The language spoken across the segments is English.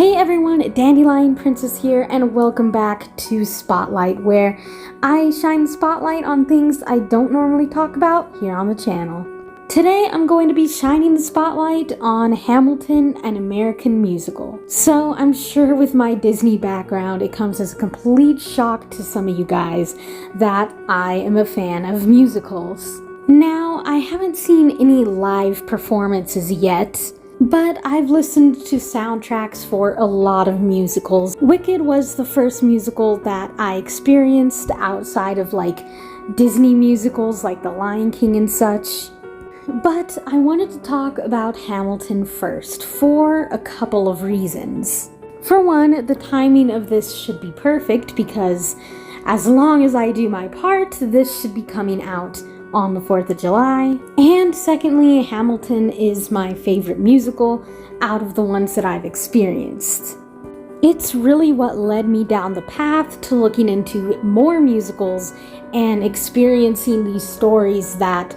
Hey everyone, Dandelion Princess here, and welcome back to Spotlight, where I shine the spotlight on things I don't normally talk about here on the channel. Today I'm going to be shining the spotlight on Hamilton, an American musical. So I'm sure with my Disney background it comes as a complete shock to some of you guys that I am a fan of musicals. Now, I haven't seen any live performances yet, but I've listened to soundtracks for a lot of musicals. Wicked was the first musical that I experienced outside of Disney musicals like The Lion King and such. But I wanted to talk about Hamilton first for a couple of reasons. For one, the timing of this should be perfect because as long as I do my part, this should be coming out on the 4th of July. And secondly, Hamilton is my favorite musical out of the ones that I've experienced. It's really what led me down the path to looking into more musicals and experiencing these stories that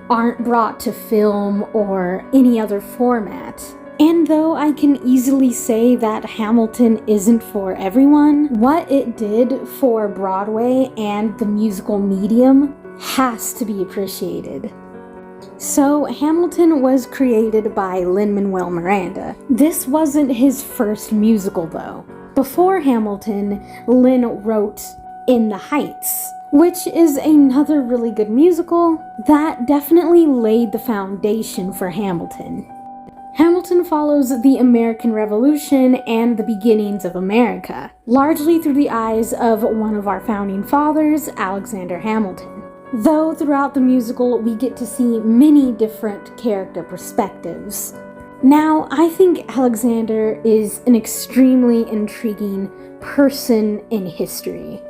aren't brought to film or any other format. And though I can easily say that Hamilton isn't for everyone, what it did for Broadway and the musical medium has to be appreciated. So Hamilton was created by Lin-Manuel Miranda. This wasn't his first musical though. Before Hamilton, Lin wrote In the Heights, which is another really good musical that definitely laid the foundation for Hamilton. Hamilton follows the American Revolution and the beginnings of America, largely through the eyes of one of our founding fathers, Alexander Hamilton. Though throughout the musical, we get to see many different character perspectives. Now, I think Alexander is an extremely intriguing person in history,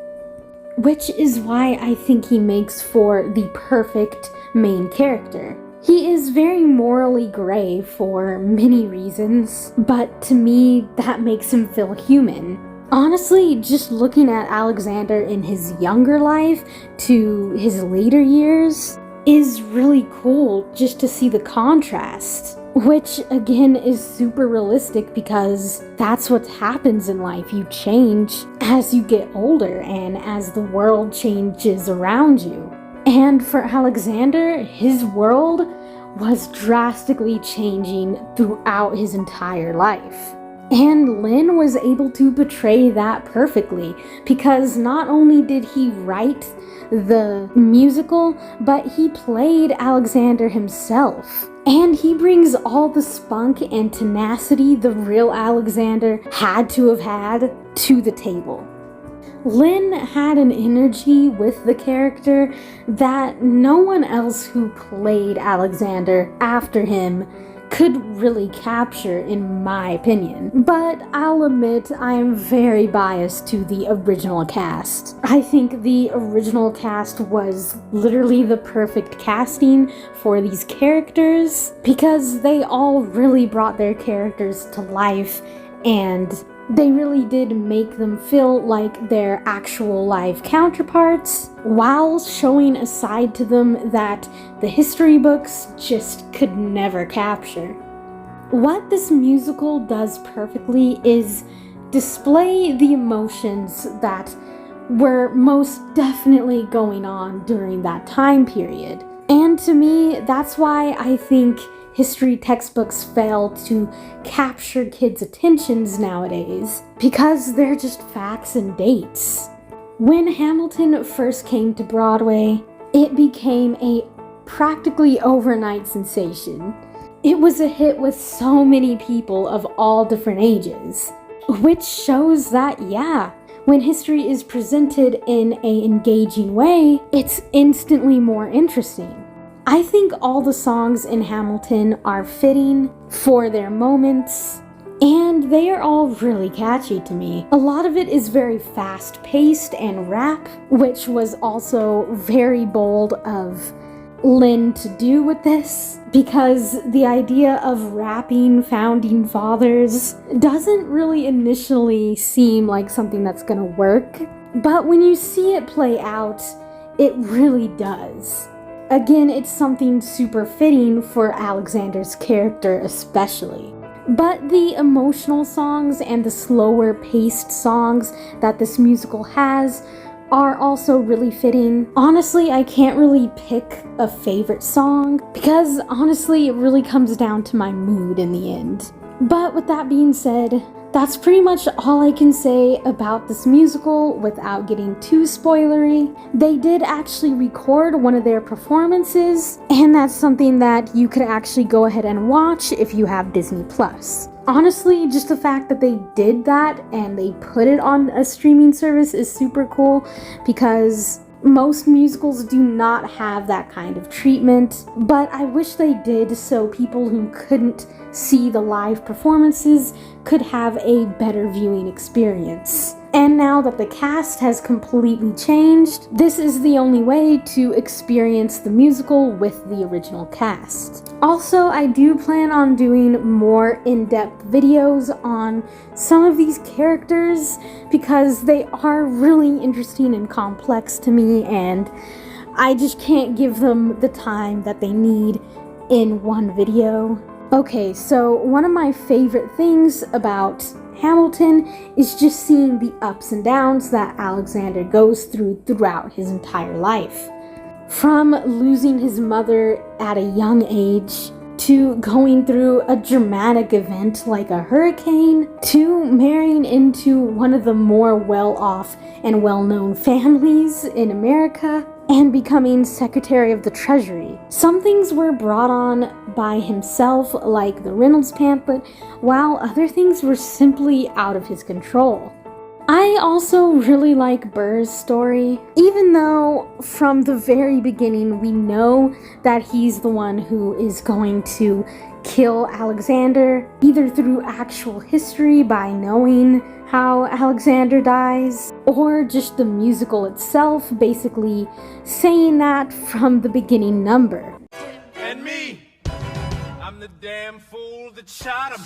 which is why I think he makes for the perfect main character. He is very morally gray for many reasons, but to me, that makes him feel human. Honestly, just looking at Alexander in his younger life to his later years is really cool just to see the contrast, which again is super realistic because that's what happens in life. You change as you get older and as the world changes around you. And for Alexander, his world was drastically changing throughout his entire life. And Lin was able to portray that perfectly because not only did he write the musical, but he played Alexander himself. And he brings all the spunk and tenacity the real Alexander had to have had to the table. Lin had an energy with the character that no one else who played Alexander after him could really capture, in my opinion. But I'll admit I am very biased to the original cast. I think the original cast was literally the perfect casting for these characters because they all really brought their characters to life and they really did make them feel like their actual live counterparts, while showing a side to them that the history books just could never capture. What this musical does perfectly is display the emotions that were most definitely going on during that time period. And to me, that's why I think history textbooks fail to capture kids' attentions nowadays, because they're just facts and dates. When Hamilton first came to Broadway, it became a practically overnight sensation. It was a hit with so many people of all different ages, which shows that, yeah, when history is presented in an engaging way, it's instantly more interesting. I think all the songs in Hamilton are fitting for their moments, and they are all really catchy to me. A lot of it is very fast-paced and rap, which was also very bold of Lin to do with this, because the idea of rapping founding fathers doesn't really initially seem like something that's gonna work, but when you see it play out, it really does. Again, it's something super fitting for Alexander's character especially. But the emotional songs and the slower paced songs that this musical has are also really fitting. Honestly, I can't really pick a favorite song because honestly, it really comes down to my mood in the end. But with that being said, that's pretty much all I can say about this musical without getting too spoilery. They did actually record one of their performances, and that's something that you could actually go ahead and watch if you have Disney Plus. Honestly, just the fact that they did that and they put it on a streaming service is super cool because most musicals do not have that kind of treatment, but I wish they did so people who couldn't see the live performances could have a better viewing experience. And now that the cast has completely changed, this is the only way to experience the musical with the original cast. Also, I do plan on doing more in-depth videos on some of these characters because they are really interesting and complex to me, and I just can't give them the time that they need in one video. Okay, so one of my favorite things about Hamilton is just seeing the ups and downs that Alexander goes through throughout his entire life. From losing his mother at a young age, to going through a dramatic event like a hurricane, to marrying into one of the more well-off and well-known families in America, and becoming Secretary of the Treasury. Some things were brought on by himself, like the Reynolds pamphlet, while other things were simply out of his control. I also really like Burr's story, even though from the very beginning we know that he's the one who is going to kill Alexander, either through actual history by knowing how Alexander dies, or just the musical itself basically saying that from the beginning number. And me, I'm the damn fool that shot him.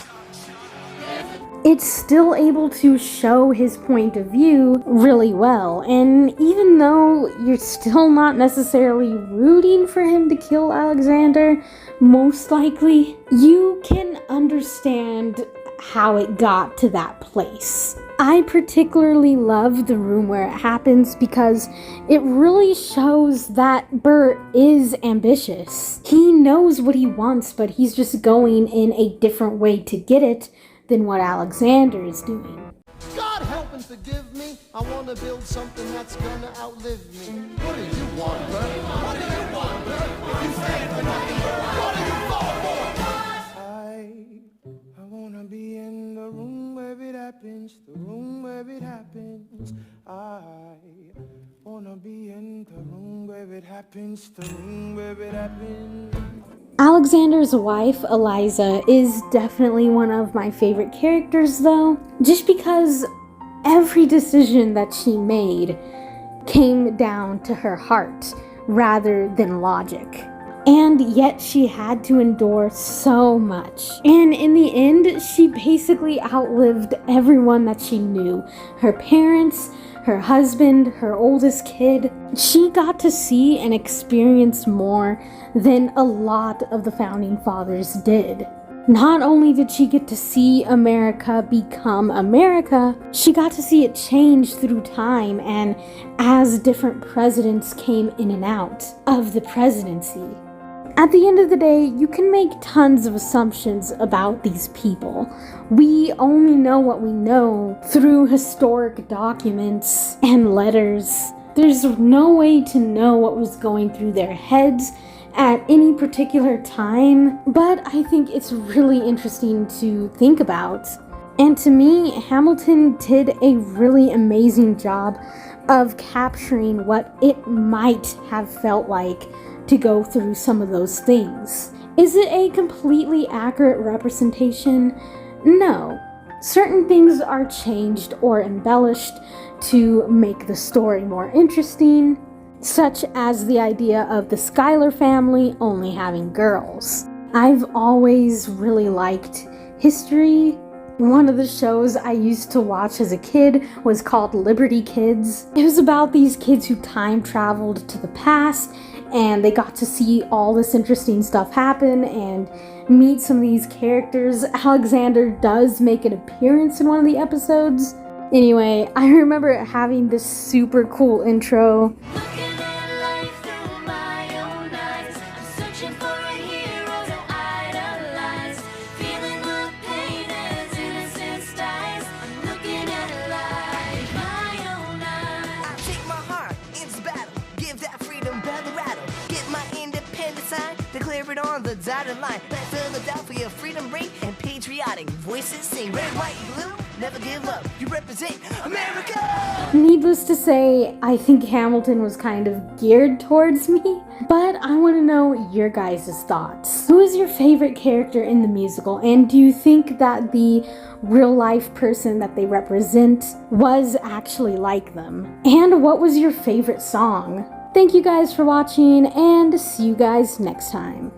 It's still able to show his point of view really well, and even though you're still not necessarily rooting for him to kill Alexander, most likely, you can understand how it got to that place. I particularly love the room where it happens because it really shows that Burr is ambitious. He knows what he wants, but he's just going in a different way to get it than what Alexander is doing. God help and forgive me. I want to build something that's gonna outlive me. What do you want, Burr? What do you want, Burr? If you stand for nothing, Burr, what do you fall for? I wanna be in the room where it happens, the room where it happens. I wanna be in the room where it happens, the room where it happens. Alexander's wife, Eliza, is definitely one of my favorite characters though, just because every decision that she made came down to her heart rather than logic. And yet she had to endure so much. And in the end, she basically outlived everyone that she knew. Her parents, her husband, her oldest kid. She got to see and experience more than a lot of the founding fathers did. Not only did she get to see America become America, she got to see it change through time and as different presidents came in and out of the presidency. At the end of the day, you can make tons of assumptions about these people. We only know what we know through historic documents and letters. There's no way to know what was going through their heads at any particular time, but I think it's really interesting to think about. And to me, Hamilton did a really amazing job of capturing what it might have felt like to go through some of those things. Is it a completely accurate representation? No. Certain things are changed or embellished to make the story more interesting, such as the idea of the Schuyler family only having girls. I've always really liked history. One of the shows I used to watch as a kid was called Liberty Kids. It was about these kids who time traveled to the past and they got to see all this interesting stuff happen and meet some of these characters. Alexander does make an appearance in one of the episodes. Anyway, I remember having this super cool intro. Looking at life through my own eyes, I'm searching for a hero to idolize. Feeling the pain as innocence dies. I'm looking at life my own eyes. I take my heart into battle, give that freedom battle rattle. Get my independent sign, declare it on the dotted line. Let Philadelphia freedom ring and patriotic voices sing. Red, white, blue, never give up. You represent America. Needless to say, I think Hamilton was kind of geared towards me, but I want to know your guys' thoughts. Who is your favorite character in the musical, and do you think that the real life person that they represent was actually like them? And what was your favorite song? Thank you guys for watching, and see you guys next time.